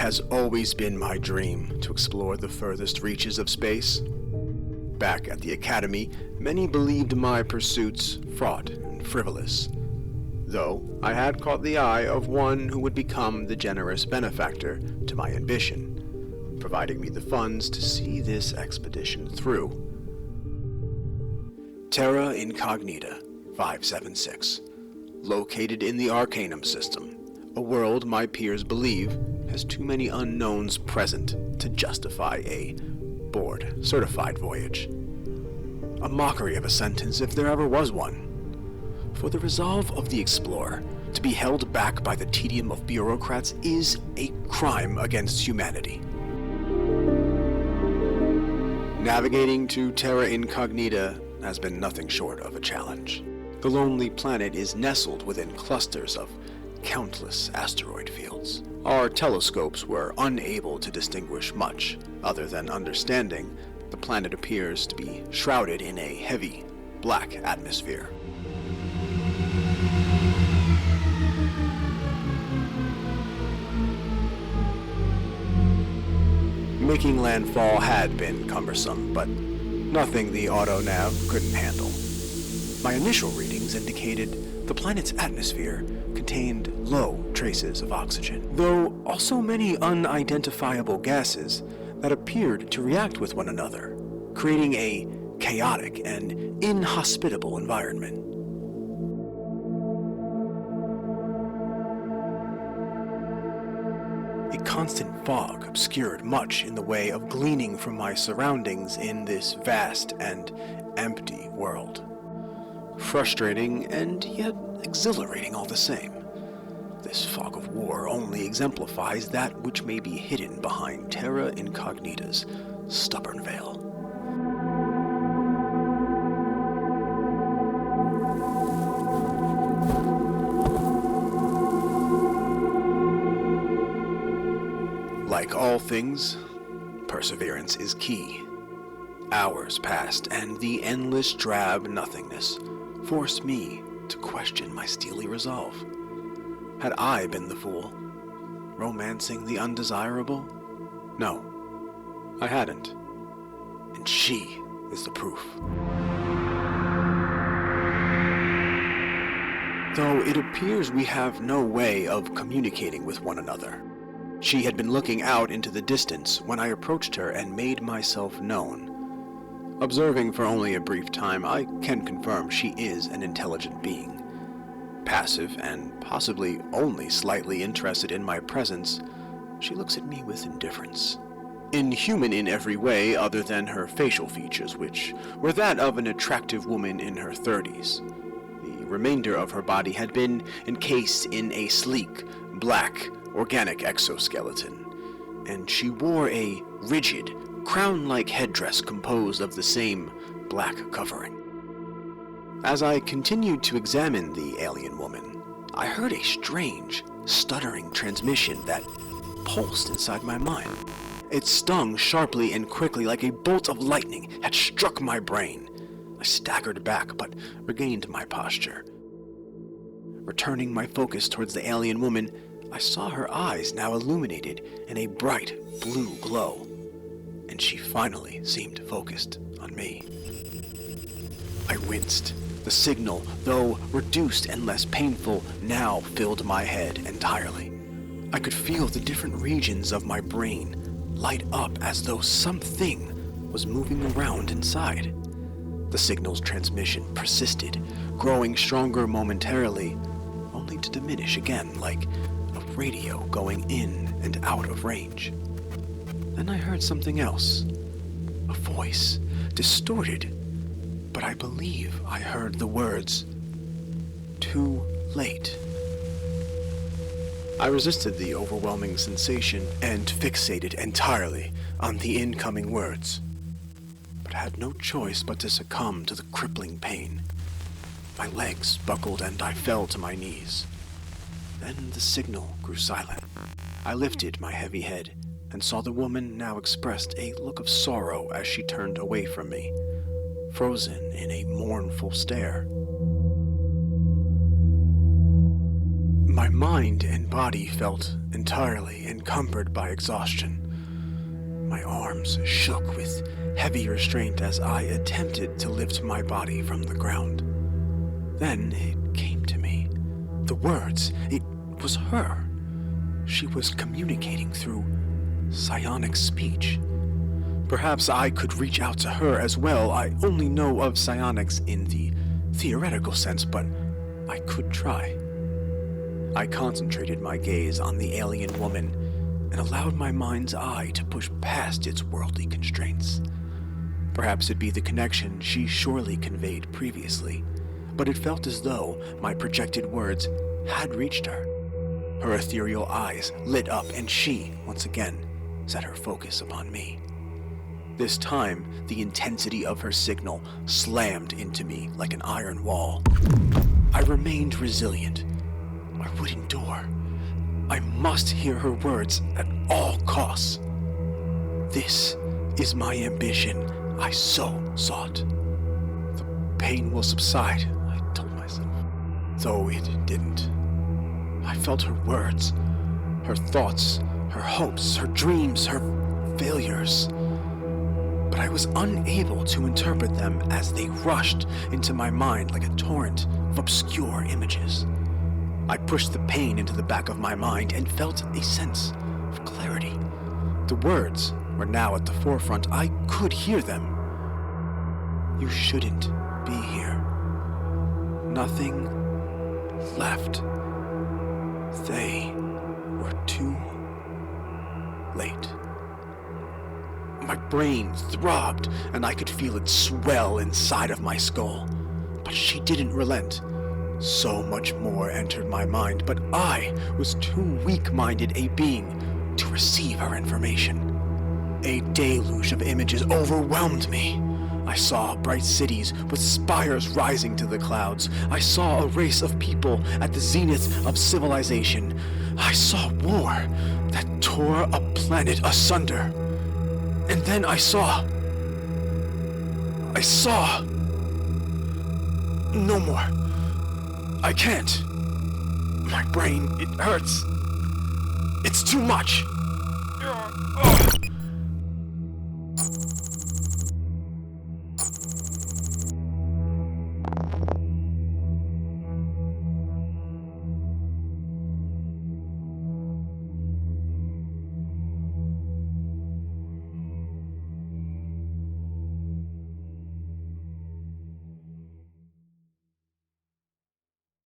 has always been my dream to explore the furthest reaches of space. Back at the academy, many believed my pursuits fraught and frivolous, though I had caught the eye of one who would become the generous benefactor to my ambition, providing me the funds to see this expedition through. Terra Incognita 576, located in the Arcanum system, a world my peers believe has too many unknowns present to justify a board-certified voyage. A mockery of a sentence if there ever was one. For the resolve of the explorer to be held back by the tedium of bureaucrats is a crime against humanity. Navigating to Terra Incognita has been nothing short of a challenge. The lonely planet is nestled within clusters of countless asteroid fields. Our telescopes were unable to distinguish much, other than understanding the planet appears to be shrouded in a heavy, black atmosphere. Making landfall had been cumbersome, but nothing the auto-nav couldn't handle. My initial readings indicated the planet's atmosphere contained low traces of oxygen, though also many unidentifiable gases that appeared to react with one another, creating a chaotic and inhospitable environment. A constant fog obscured much in the way of gleaning from my surroundings in this vast and empty world. Frustrating and yet exhilarating all the same. This fog of war only exemplifies that which may be hidden behind Terra Incognita's stubborn veil. Like all things, perseverance is key. Hours passed, and the endless drab nothingness forced me to question my steely resolve. Had I been the fool, romancing the undesirable? No, I hadn't. And she is the proof. Though it appears we have no way of communicating with one another. She had been looking out into the distance when I approached her and made myself known. Observing for only a brief time, I can confirm she is an intelligent being. Passive and possibly only slightly interested in my presence, she looks at me with indifference. Inhuman in every way other than her facial features, which were that of an attractive woman in her 30s. The remainder of her body had been encased in a sleek, black, organic exoskeleton, and she wore a rigid, crown-like headdress composed of the same black covering. As I continued to examine the alien woman, I heard a strange, stuttering transmission that pulsed inside my mind. It stung sharply and quickly like a bolt of lightning had struck my brain. I staggered back, but regained my posture. Returning my focus towards the alien woman, I saw her eyes now illuminated in a bright blue glow, and she finally seemed focused on me. I winced. The signal, though reduced and less painful, now filled my head entirely. I could feel the different regions of my brain light up as though something was moving around inside. The signal's transmission persisted, growing stronger momentarily, only to diminish again like a radio going in and out of range. Then I heard something else. A voice, distorted, but I believe I heard the words, "Too late." I resisted the overwhelming sensation and fixated entirely on the incoming words, but had no choice but to succumb to the crippling pain. My legs buckled and I fell to my knees. Then the signal grew silent. I lifted my heavy head and saw the woman now expressed a look of sorrow as she turned away from me, frozen in a mournful stare. My My mind and body felt entirely encumbered by exhaustion. My arms shook with heavy restraint as I attempted to lift my body from the ground. Then it came to me. The words, it was her. She was communicating through psionic speech. Perhaps I could reach out to her as well. I only know of psionics in the theoretical sense, but I could try. I concentrated my gaze on the alien woman and allowed my mind's eye to push past its worldly constraints. Perhaps it'd be the connection she surely conveyed previously, but it felt as though my projected words had reached her. Her ethereal eyes lit up and she, once again, set her focus upon me. This time, the intensity of her signal slammed into me like an iron wall. I remained resilient. I would endure. I must hear her words at all costs. This is my ambition I so sought. The pain will subside, I told myself. Though it didn't. I felt her words, her thoughts, her hopes, her dreams, her failures. But I was unable to interpret them as they rushed into my mind like a torrent of obscure images. I pushed the pain into the back of my mind and felt a sense of clarity. The words were now at the forefront. I could hear them. You shouldn't be here. Nothing left. They were too late. My brain throbbed, and I could feel it swell inside of my skull. But she didn't relent. So much more entered my mind, but I was too weak-minded a being to receive her information. A deluge of images overwhelmed me. I saw bright cities with spires rising to the clouds. I saw a race of people at the zenith of civilization. I saw war that tore a planet asunder. And then I saw... No more. I can't. My brain, it hurts. It's too much.